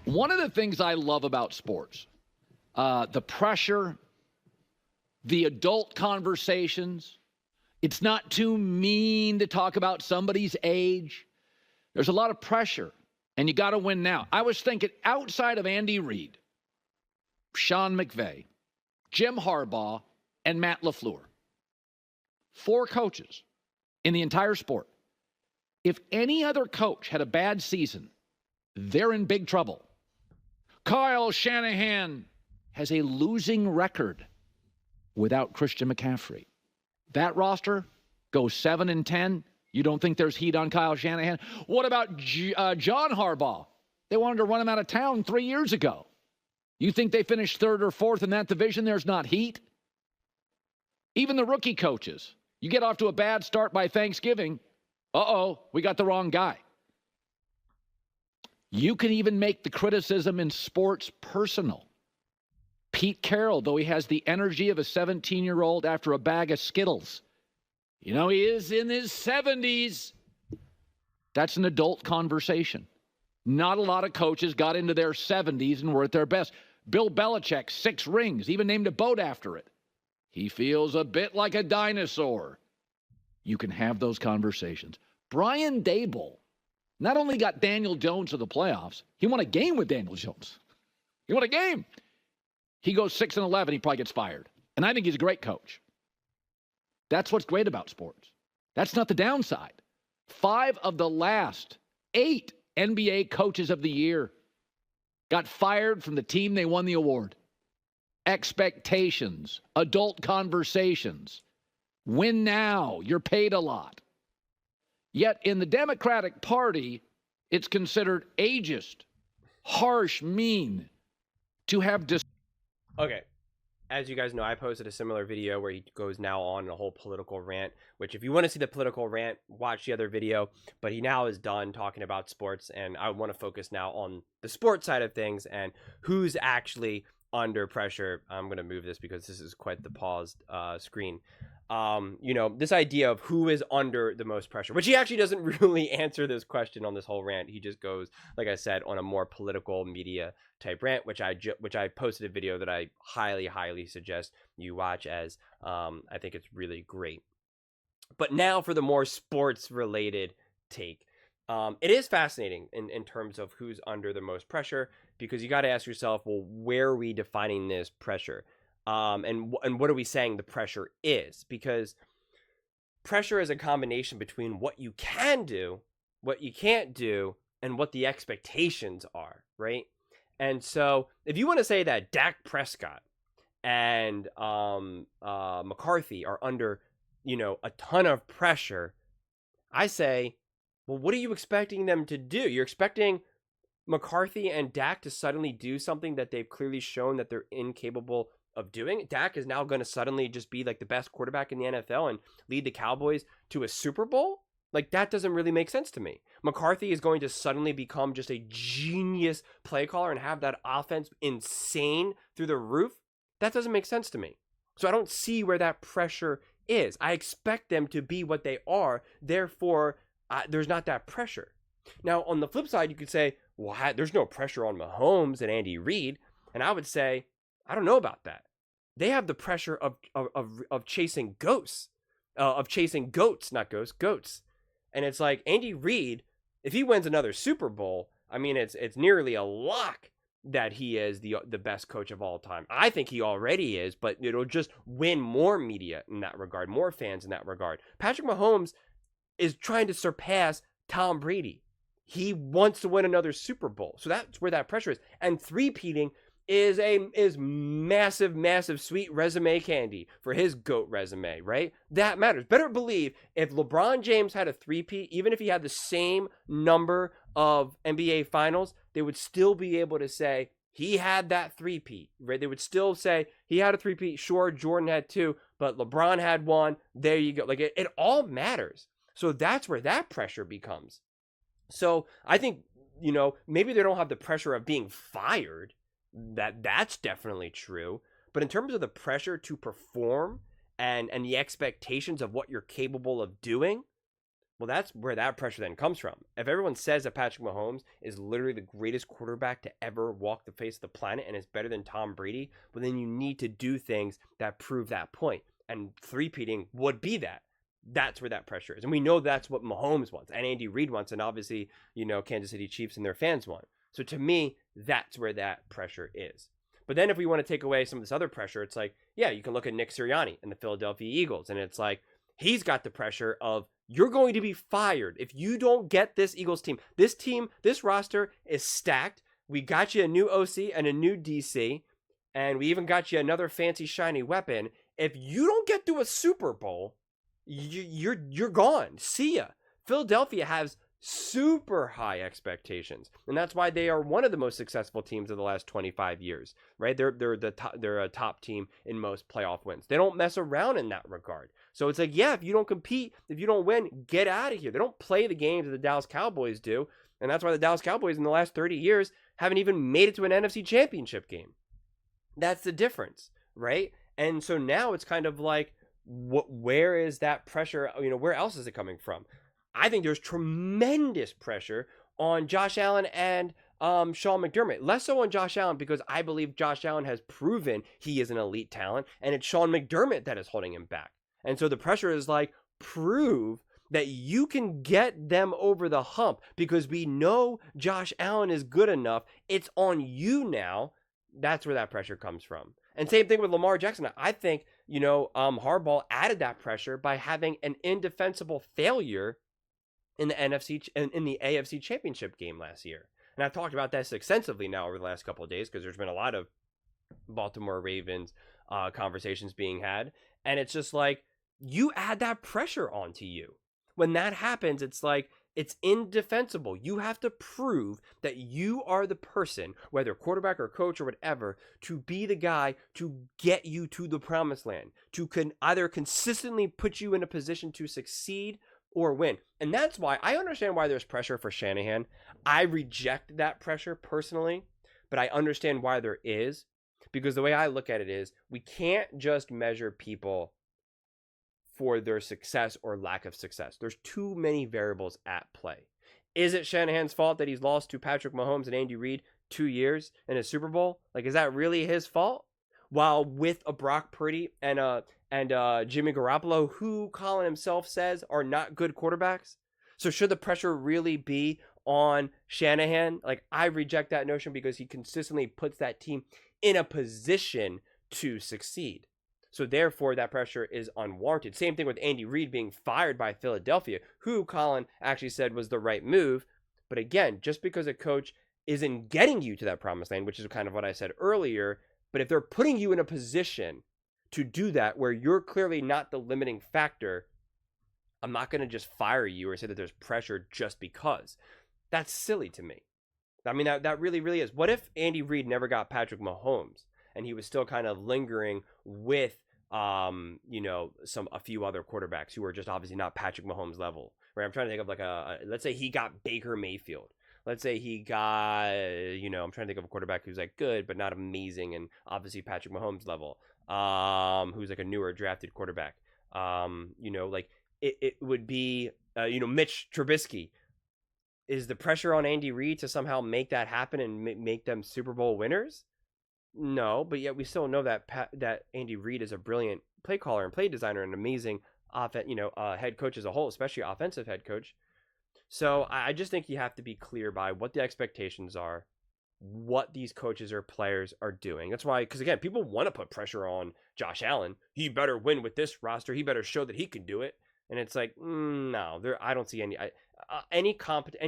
One of the things I love about sports, the pressure, the adult conversations. It's not too mean to talk about somebody's age. There's a lot of pressure, and you got to win now. I was thinking outside of Andy Reid, Sean McVay, Jim Harbaugh, and Matt LaFleur, 4 coaches in the entire sport. If any other coach had a bad season, they're in big trouble. Kyle Shanahan has a losing record without Christian McCaffrey. That roster goes 7-10. You don't think there's heat on Kyle Shanahan? What about John Harbaugh? They wanted to run him out of town 3 years ago. You think they finished 3rd or 4th in that division? There's not heat? Even the rookie coaches. You get off to a bad start by Thanksgiving. Uh-oh, we got the wrong guy. You can even make the criticism in sports personal. Pete Carroll, though he has the energy of a 17-year-old after a bag of Skittles. You know, he is in his 70s. That's an adult conversation. Not a lot of coaches got into their 70s and were at their best. Bill Belichick, 6 rings, even named a boat after it. He feels a bit like a dinosaur. You can have those conversations. Brian Daboll not only got Daniel Jones to the playoffs, he won a game with Daniel Jones. He won a game. He goes 6-11, he probably gets fired. And I think he's a great coach. That's what's great about sports. That's not the downside. 5 of the last 8 NBA coaches of the year got fired from the team they won the award. Expectations, adult conversations. Win now, you're paid a lot. Yet in the Democratic Party, it's considered ageist, harsh, mean to have Okay, as you guys know, I posted a similar video where he goes now on a whole political rant, which if you want to see the political rant, watch the other video. But he now is done talking about sports, and I want to focus now on the sports side of things and who's actually under pressure. I'm going to move this because this is quite the paused screen. You know, this idea of who is under the most pressure, which he actually doesn't really answer this question on this whole rant. He just goes, like I said, on a more political media type rant, which I posted a video that I highly suggest you watch, as I think it's really great. But now for the more sports related take. It is fascinating in terms of who's under the most pressure, because you got to ask yourself, well, where are we defining this pressure? And what are we saying the pressure is? Because pressure is a combination between what you can do, what you can't do, and what the expectations are, right? And so if you want to say that Dak Prescott and McCarthy are under, a ton of pressure, I say, well, what are you expecting them to do? You're expecting McCarthy and Dak to suddenly do something that they've clearly shown that they're incapable of doing. Dak is now going to suddenly just be like the best quarterback in the NFL and lead the Cowboys to a Super Bowl? Like, that doesn't really make sense to me. McCarthy is going to suddenly become just a genius play caller and have that offense insane through the roof? That doesn't make sense to me. So I don't see where that pressure is. I expect them to be what they are. Therefore, there's not that pressure. Now, on the flip side, you could say, well, there's no pressure on Mahomes and Andy Reid. And I would say, I don't know about that. They have the pressure of chasing ghosts, of chasing goats, not ghosts, goats. And it's like Andy Reid, if he wins another Super Bowl, I mean, it's nearly a lock that he is the best coach of all time. I think he already is, but it'll just win more media in that regard, more fans in that regard. Patrick Mahomes is trying to surpass Tom Brady. He wants to win another Super Bowl. So that's where that pressure is. And three-peating is massive sweet resume candy for his GOAT resume, right? That matters. Better believe if LeBron James had a three-peat, even if he had the same number of NBA finals, they would still be able to say he had that three-peat, right? They would still say he had a three-peat. Sure, Jordan had 2, but LeBron had 1. There you go. Like, it all matters. So that's where that pressure becomes. So I think, maybe they don't have the pressure of being fired. That's definitely true. But in terms of the pressure to perform and the expectations of what you're capable of doing, Well, that's where that pressure then comes from. If everyone says that Patrick Mahomes is literally the greatest quarterback to ever walk the face of the planet and is better than Tom Brady, well, then you need to do things that prove that point. And three-peating would be that. That's where that pressure is. And we know that's what Mahomes wants and Andy Reid wants. And obviously, Kansas City Chiefs and their fans want. So to me, that's where that pressure is. But then if we want to take away some of this other pressure, it's like, yeah, you can look at Nick Sirianni and the Philadelphia Eagles. And it's like, he's got the pressure of, you're going to be fired if you don't get this Eagles team. This roster is stacked. We got you a new OC and a new DC, and we even got you another fancy shiny weapon. If you don't get to a Super Bowl, you're gone. See ya. Philadelphia has super high expectations, and that's why they are one of the most successful teams of the last 25 years. Right? They're a top team in most playoff wins. They don't mess around in that regard. So it's like, yeah, if you don't compete, if you don't win, get out of here. They don't play the games that the Dallas Cowboys do. And that's why the Dallas Cowboys in the last 30 years haven't even made it to an NFC championship game. That's the difference, right? And so now it's kind of like, where is that pressure? Where else is it coming from? I think there's tremendous pressure on Josh Allen and Sean McDermott. Less so on Josh Allen because I believe Josh Allen has proven he is an elite talent, and it's Sean McDermott that is holding him back. And so the pressure is like, prove that you can get them over the hump because we know Josh Allen is good enough. It's on you now. That's where that pressure comes from. And same thing with Lamar Jackson. I think, Harbaugh added that pressure by having an indefensible failure in the AFC Championship game last year. And I've talked about this extensively now over the last couple of days because there's been a lot of Baltimore Ravens conversations being had. And it's just like, you add that pressure onto you. When that happens, it's like, it's indefensible. You have to prove that you are the person, whether quarterback or coach or whatever, to be the guy to get you to the promised land, to either consistently put you in a position to succeed or win. And that's why I understand why there's pressure for Shanahan. I reject that pressure personally, but I understand why there is, because the way I look at it is, we can't just measure people for their success or lack of success. There's too many variables at play. Is it Shanahan's fault that he's lost to Patrick Mahomes and Andy Reid 2 years in a Super Bowl? Like, is that really his fault? While with a Brock Purdy and Jimmy Garoppolo, who Colin himself says are not good quarterbacks. So should the pressure really be on Shanahan? Like, I reject that notion because he consistently puts that team in a position to succeed. So therefore, that pressure is unwarranted. Same thing with Andy Reid being fired by Philadelphia, who Colin actually said was the right move. But again, just because a coach isn't getting you to that promised land, which is kind of what I said earlier, but if they're putting you in a position to do that where you're clearly not the limiting factor, I'm not going to just fire you or say that there's pressure just because. That's silly to me. I mean, that really, really is. What if Andy Reid never got Patrick Mahomes and he was still kind of lingering with a few other quarterbacks who are just obviously not Patrick Mahomes level, right? I'm trying to think of like let's say he got Baker Mayfield. Let's say he got, I'm trying to think of a quarterback who's like good, but not amazing. And obviously Patrick Mahomes level, who's like a newer drafted quarterback. It would be, Mitch Trubisky. Is the pressure on Andy Reid to somehow make that happen and make them Super Bowl winners? No, but yet we still know that Andy Reid is a brilliant play caller and play designer and amazing head coach as a whole, especially offensive head coach. So I just think you have to be clear by what the expectations are, what these coaches or players are doing. That's why, because again, people want to put pressure on Josh Allen. He better win with this roster. He better show that he can do it. And it's like, no, I don't see any competent,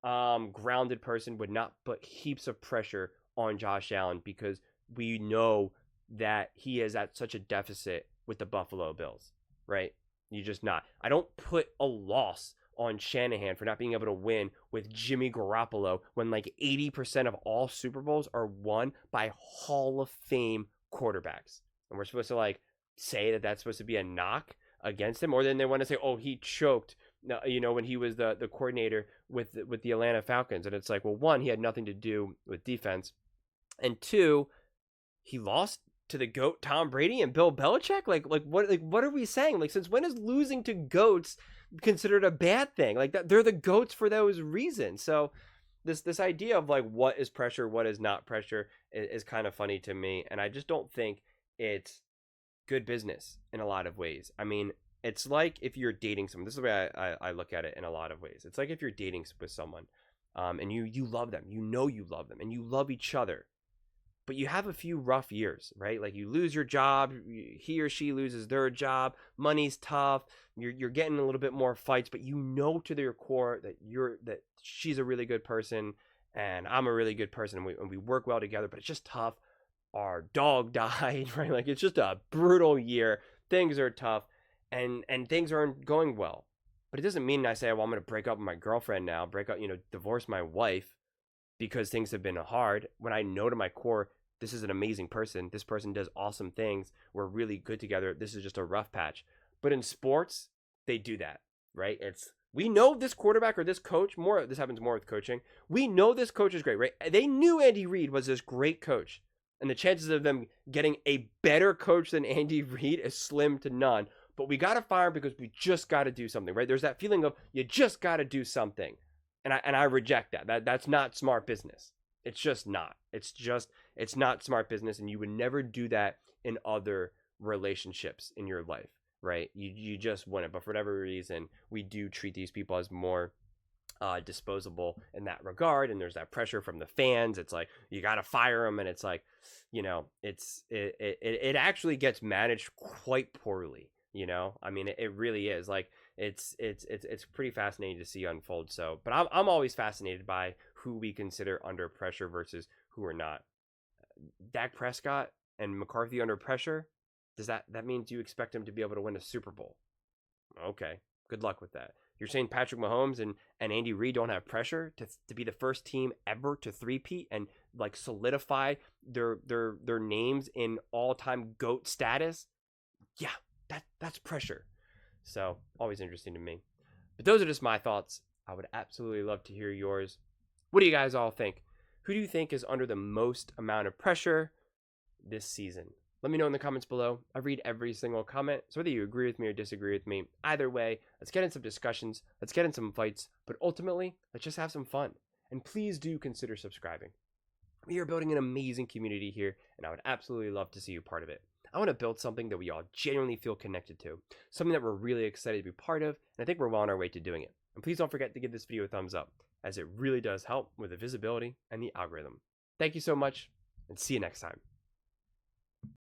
grounded person would not put heaps of pressure on Josh Allen because we know that he is at such a deficit with the Buffalo Bills, right? You're just not. I don't put a loss on Shanahan for not being able to win with Jimmy Garoppolo when like 80% of all Super Bowls are won by Hall of Fame quarterbacks. And we're supposed to like say that that's supposed to be a knock against him, or then they want to say, oh, he choked, when he was the coordinator with the Atlanta Falcons. And it's like, well, one, he had nothing to do with defense. And two, he lost to the GOAT Tom Brady and Bill Belichick? Like what are we saying? Like, since when is losing to GOATs considered a bad thing? Like, that they're the GOATs for those reasons. So this idea of like what is pressure, what is not pressure is kind of funny to me, and I just don't think it's good business in a lot of ways. I mean, it's like if you're dating someone. This is the way I look at it in a lot of ways. It's like if you're dating with someone, and you love them, you love them, and you love each other, but you have a few rough years, right? Like, you lose your job, he or she loses their job, money's tough, you're getting a little bit more fights, but you know to their core that she's a really good person and I'm a really good person, and we work well together, but it's just tough. Our dog died, right? Like, it's just a brutal year. Things are tough, and things aren't going well. But it doesn't mean I say, well, I'm going to break up with my girlfriend now, divorce my wife because things have been hard, when I know to my core, this is an amazing person. This person does awesome things. We're really good together. This is just a rough patch. But in sports, they do that, right? We know this quarterback or this coach, this happens more with coaching. We know this coach is great, right? They knew Andy Reid was this great coach. And the chances of them getting a better coach than Andy Reid is slim to none. But we got to fire him because we just got to do something, right? There's that feeling of you just got to do something. And I reject that. That's not smart business. It's just not. It's not smart business, and you would never do that in other relationships in your life, right? You just wouldn't. But for whatever reason, we do treat these people as more disposable in that regard, and there's that pressure from the fans. It's like, you got to fire them, and it's like, it actually gets managed quite poorly. I mean, it really is. Like, it's pretty fascinating to see unfold. So, but I'm always fascinated by who we consider under pressure versus who are not. Dak Prescott and McCarthy under pressure, that means you expect him to be able to win a Super Bowl? Okay, good luck with that. You're saying Patrick Mahomes and Andy Reid don't have pressure to be the first team ever to three-peat and like solidify their names in all-time GOAT status? Yeah, that's pressure. So, always interesting to me. But those are just my thoughts. I would absolutely love to hear yours. What do you guys all think? Who do you think is under the most amount of pressure this season? Let me know in the comments below. I read every single comment, so whether you agree with me or disagree with me, either way, let's get in some discussions, let's get in some fights, but ultimately, let's just have some fun. And please do consider subscribing. We are building an amazing community here, and I would absolutely love to see you part of it. I want to build something that we all genuinely feel connected to, something that we're really excited to be part of, and I think we're well on our way to doing it. And please don't forget to give this video a thumbs up, as it really does help with the visibility and the algorithm. Thank you so much, and see you next time.